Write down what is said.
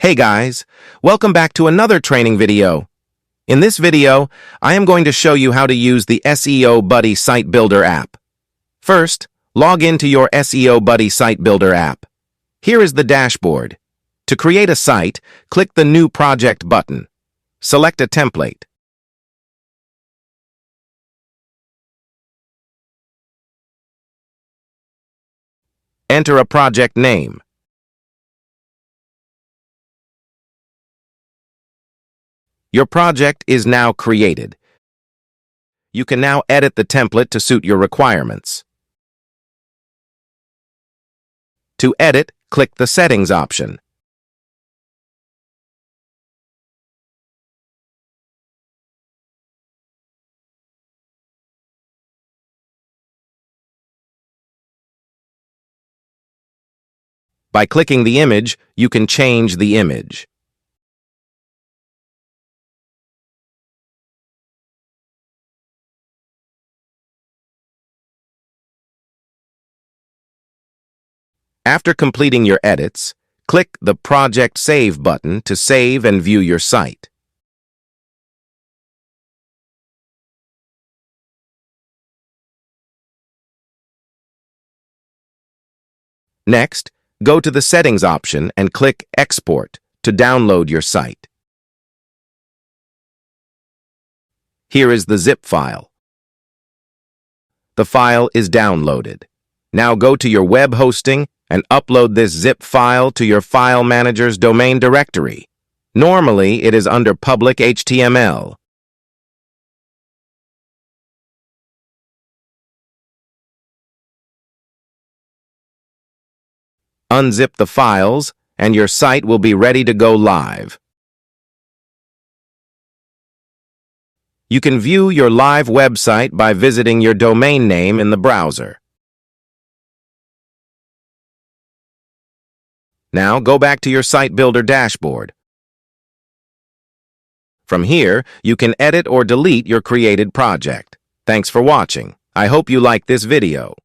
Hey guys, welcome back to another training video. In this video, I am going to show you how to use the SEOBuddy Site Builder app. First, log into your SEOBuddy Site Builder app. Here is the dashboard. To create a site, click the New Project button. Select a template. Enter a project name. Your project is now created. You can now edit the template to suit your requirements. To edit, click the Settings option. By clicking the image, you can change the image. After completing your edits, click the Project Save button to save and view your site. Next, go to the Settings option and click Export to download your site. Here is the zip file. The file is downloaded. Now go to your web hosting and upload this zip file to your file manager's domain directory. Normally, it is under public HTML. Unzip the files, and your site will be ready to go live. You can view your live website by visiting your domain name in the browser. Now go back to your Site Builder dashboard. From here, you can edit or delete your created project. Thanks for watching. I hope you liked this video.